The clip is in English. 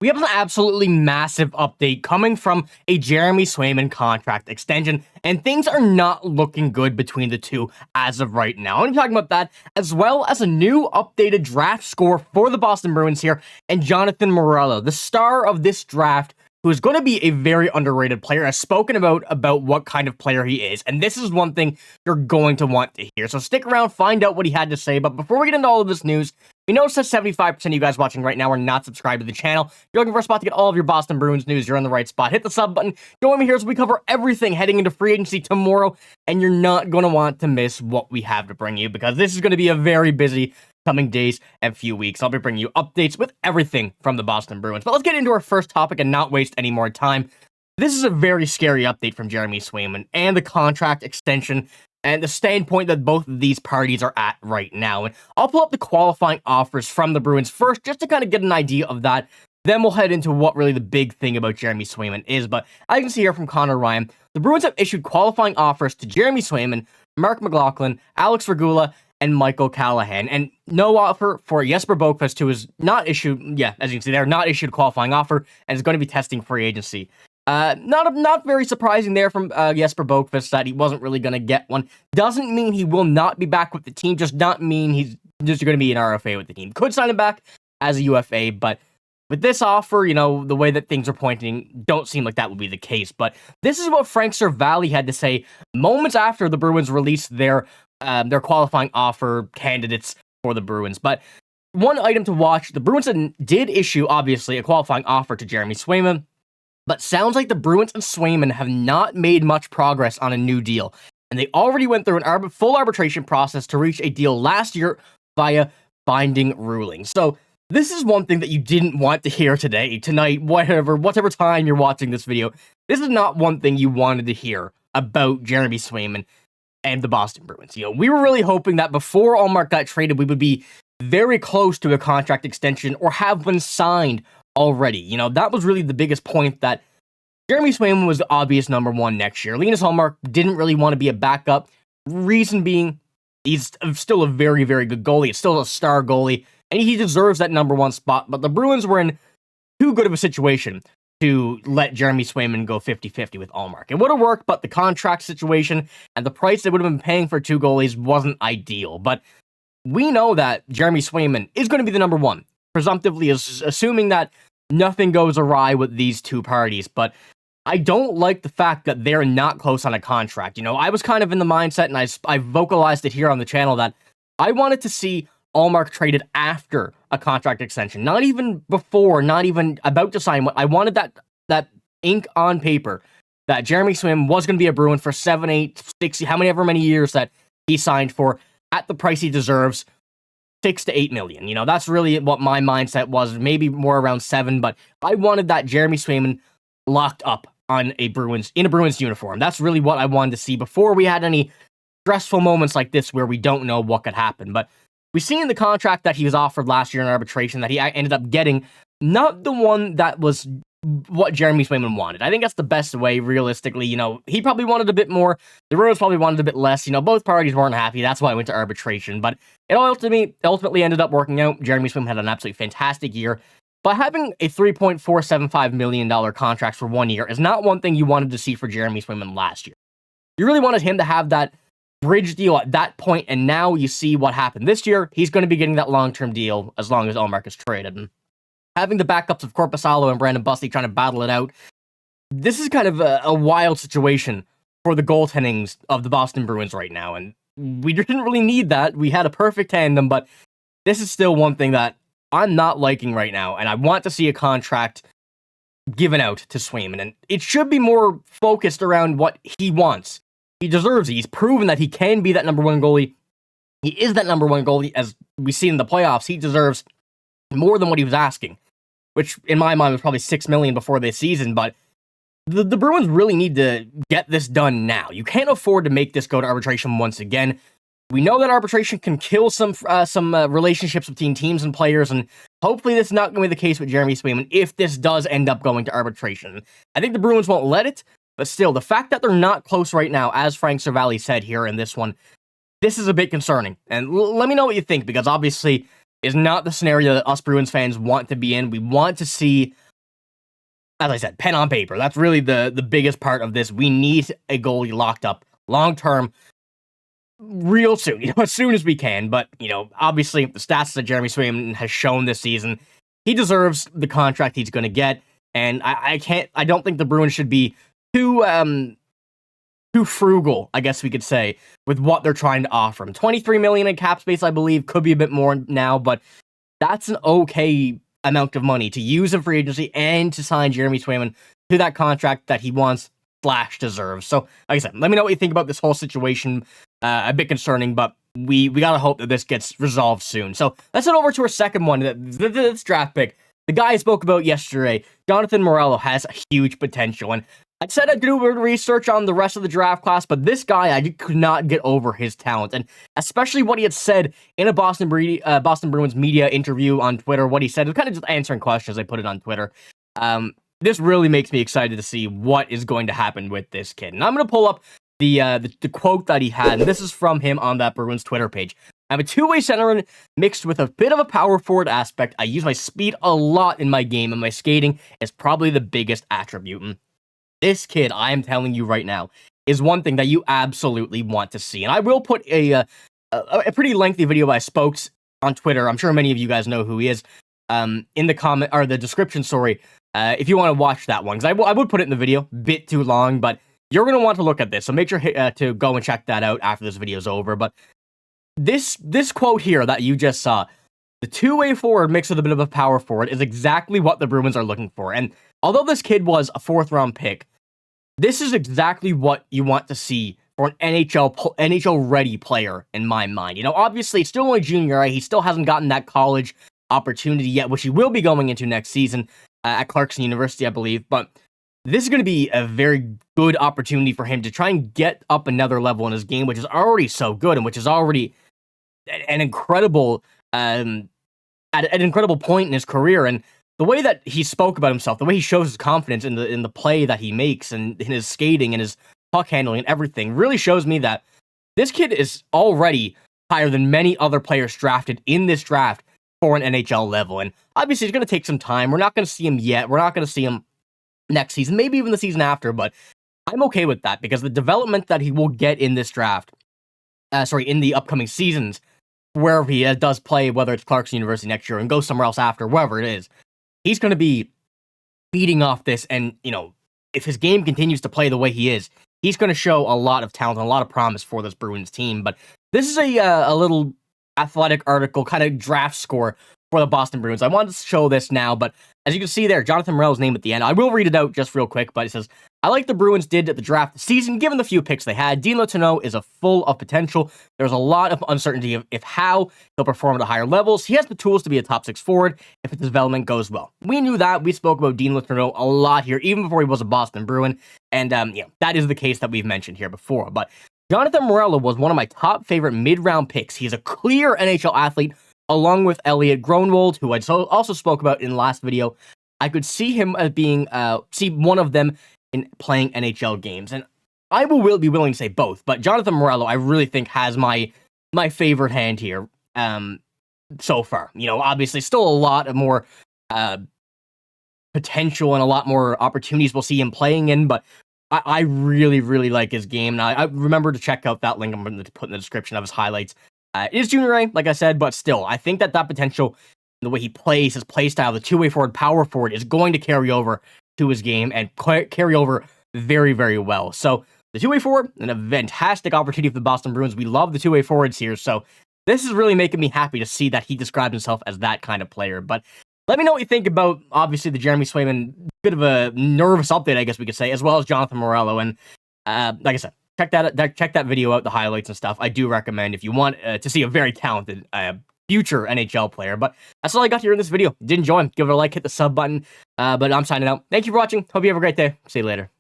We have an absolutely massive update coming from a Jeremy Swayman contract extension, and things are not looking good between the two as of right now. I'm going to be talking about that, as well as a new updated draft score for the Boston Bruins here, and Jonathan Morello, the star of this draft, who is going to be a very underrated player, has spoken about what kind of player he is, and this is one thing you're going to want to hear. So stick around, find out what he had to say, but before we get into all of this news, we notice that 75% of you guys watching right now are not subscribed to the channel. If you're looking for a spot to get all of your Boston Bruins news, you're in the right spot. Hit the sub button. Join me here as we cover everything heading into free agency tomorrow, and you're not going to want to miss what we have to bring you, because this is going to be a very busy coming days and few weeks. I'll be bringing you updates with everything from the Boston Bruins. But let's get into our first topic and not waste any more time. This is a very scary update from Jeremy Swayman and the contract extension and the standpoint that both of these parties are at right now. And I'll pull up the qualifying offers from the Bruins first, just to kind of get an idea of that. Then we'll head into what really the big thing about Jeremy Swayman is. But as you can see here from Connor Ryan, the Bruins have issued qualifying offers to Jeremy Swayman, Mark McLaughlin, Alex Regula, and Michael Callahan. And no offer for Jesper Boqvist, who is not issued, as you can see there, not issued a qualifying offer, and is going to be testing free agency. Not very surprising there from Jesper Boqvist that he wasn't really going to get one. Doesn't mean he will not be back with the team, just not mean he's just going to be an RFA with the team. Could sign him back as a UFA, but with this offer, the way that things are pointing, don't seem like that would be the case. But this is what Frank Servalli had to say moments after the Bruins released their qualifying offer candidates for the Bruins. But one item to watch, the Bruins did issue, obviously, a qualifying offer to Jeremy Swayman, but sounds like the Bruins and Swayman have not made much progress on a new deal. And they already went through an full arbitration process to reach a deal last year via binding ruling. So this is one thing that you didn't want to hear today, tonight, whatever time you're watching this video. This is not one thing you wanted to hear about Jeremy Swayman and the Boston Bruins. We were really hoping that before Ullmark got traded, we would be very close to a contract extension or have one signed already. That was really the biggest point, that Jeremy Swayman was the obvious number one next year. Linus Ullmark didn't really want to be a backup. Reason being, he's still a very, very good goalie. It's still a star goalie, and he deserves that number one spot. But the Bruins were in too good of a situation to let Jeremy Swayman go 50-50 with Ullmark. It would have worked, but the contract situation and the price they would have been paying for two goalies wasn't ideal. But we know that Jeremy Swayman is going to be the number one, presumptively, assuming that nothing goes awry with these two parties. But I don't like the fact that they're not close on a contract. I was kind of in the mindset, and I vocalized it here on the channel, that I wanted to see Ullmark traded after a contract extension, not even before, not even about to sign. I wanted that ink on paper that Jeremy Swayman was going to be a Bruin for 7, 8, 6, however many years that he signed for, at the price he deserves, 6 to 8 million. That's really what my mindset was, maybe more around 7, but I wanted that Jeremy Swayman locked up in a Bruins uniform. That's really what I wanted to see before we had any stressful moments like this where we don't know what could happen. But we see in the contract that he was offered last year in arbitration that he ended up getting not the one that was what Jeremy Swayman wanted. I think that's the best way, realistically. He probably wanted a bit more. The Bruins probably wanted a bit less. Both parties weren't happy. That's why I went to arbitration. But it ultimately ended up working out. Jeremy Swayman had an absolutely fantastic year. But having a $3.475 million contract for 1 year is not one thing you wanted to see for Jeremy Swayman last year. You really wanted him to have that bridge deal at that point, and now you see what happened this year. He's going to be getting that long-term deal as long as Ullmark is traded. And having the backups of Korpisalo and Brandon Busty trying to battle it out, this is kind of a wild situation for the goaltendings of the Boston Bruins right now, and we didn't really need that. We had a perfect tandem, but this is still one thing that I'm not liking right now, and I want to see a contract given out to Swayman, and it should be more focused around what he wants. He deserves it. He's proven that he can be that number one goalie. He is that number one goalie, as we see in the playoffs. He deserves more than what he was asking, which in my mind was probably $6 million before this season. But the Bruins really need to get this done now. You can't afford to make this go to arbitration once again. We know that arbitration can kill some relationships between teams and players, and hopefully this is not going to be the case with Jeremy Swayman if this does end up going to arbitration. I think the Bruins won't let it, but still, the fact that they're not close right now, as Frank Servalli said here in this one, this is a bit concerning. And let me know what you think, because obviously is not the scenario that us Bruins fans want to be in. We want to see as I said, pen on paper. That's really the biggest part of this. We need a goalie locked up long term, real soon, as soon as we can. But, obviously, the stats that Jeremy Swayman has shown this season, he deserves the contract he's going to get. And I don't think the Bruins should be too frugal, I guess we could say, with what they're trying to offer him. $23 million in cap space, I believe, could be a bit more now, but that's an okay amount of money to use in free agency and to sign Jeremy Swayman to that contract that he wants / deserves. So, like I said, let me know what you think about this whole situation. A bit concerning, but we gotta hope that this gets resolved soon. So let's head over to our second one, this draft pick. The guy I spoke about yesterday, Jonathan Morello, has huge potential. And I said I'd do a bit of research on the rest of the draft class, but this guy, I could not get over his talent. And especially what he had said in a Boston Bruins media interview on Twitter, what he said, was kind of just answering questions. I put it on Twitter. This really makes me excited to see what is going to happen with this kid. And I'm going to pull up the quote that he had, and this is from him on that Bruins Twitter page. I'm a two-way center mixed with a bit of a power forward aspect. I use my speed a lot in my game, and my skating is probably the biggest attribute. And this kid, I am telling you right now, is one thing that you absolutely want to see. And I will put a pretty lengthy video by Spokes on Twitter. I'm sure many of you guys know who he is. In the comment or the description, sorry, if you want to watch that one, because I would put it in the video, bit too long, but you're going to want to look at this, so make sure to go and check that out after this video is over. But this quote here that you just saw, the two-way forward mixed with a bit of a power forward, is exactly what the Bruins are looking for. And although this kid was a 4th-round pick, this is exactly what you want to see for an NHL-ready player, in my mind. Obviously, still only junior, right? He still hasn't gotten that college opportunity yet, which he will be going into next season at Clarkson University, I believe. But this is going to be a very good opportunity for him to try and get up another level in his game, which is already so good and which is already an incredible, at an incredible point in his career. And the way that he spoke about himself, the way he shows his confidence in the play that he makes and in his skating and his puck handling and everything really shows me that this kid is already higher than many other players drafted in this draft for an NHL level. And obviously, it's going to take some time. We're not going to see him yet. We're not going to see him next season, maybe even the season after, but I'm okay with that because the development that he will get in this draft, in the upcoming seasons, wherever he does play, whether it's Clarkson University next year and go somewhere else after, wherever it is, he's going to be feeding off this. And, if his game continues to play the way he is, he's going to show a lot of talent and a lot of promise for this Bruins team. But this is a little athletic article, kind of draft score for the Boston Bruins. I wanted to show this now, but as you can see there, Jonathan Morello's name at the end. I will read it out just real quick, but it says, I like the Bruins did at the draft this season, given the few picks they had. Dean Letourneau is full of potential. There's a lot of uncertainty of how he'll perform at higher levels. He has the tools to be a top 6 forward if his development goes well. We knew that. We spoke about Dean Letourneau a lot here, even before he was a Boston Bruin, and that is the case that we've mentioned here before. But Jonathan Morello was one of my top favorite mid-round picks. He's a clear NHL athlete, along with Elliot Gronwald, who I also spoke about in the last video. I could see him as being, see one of them in playing NHL games. And I will be willing to say both, but Jonathan Morello, I really think, has my favorite hand here so far. Obviously, still a lot of more potential and a lot more opportunities we'll see him playing in, but I really, really like his game. And I remember to check out that link I'm going to put in the description of his highlights. It is junior A, like I said, but still, I think that potential, the way he plays, his play style, the two-way forward, power forward, is going to carry over to his game and carry over very, very well. So the two-way forward, and a fantastic opportunity for the Boston Bruins. We love the two-way forwards here, so this is really making me happy to see that he describes himself as that kind of player. But let me know what you think about, obviously, the Jeremy Swayman, bit of a nervous update, I guess we could say, as well as Jonathan Morello. And like I said, check that video out, the highlights and stuff. I do recommend if you want to see a very talented future NHL player. But that's all I got here in this video. Did enjoy him? Give it a like, hit the sub button. But I'm signing out. Thank you for watching. Hope you have a great day. See you later.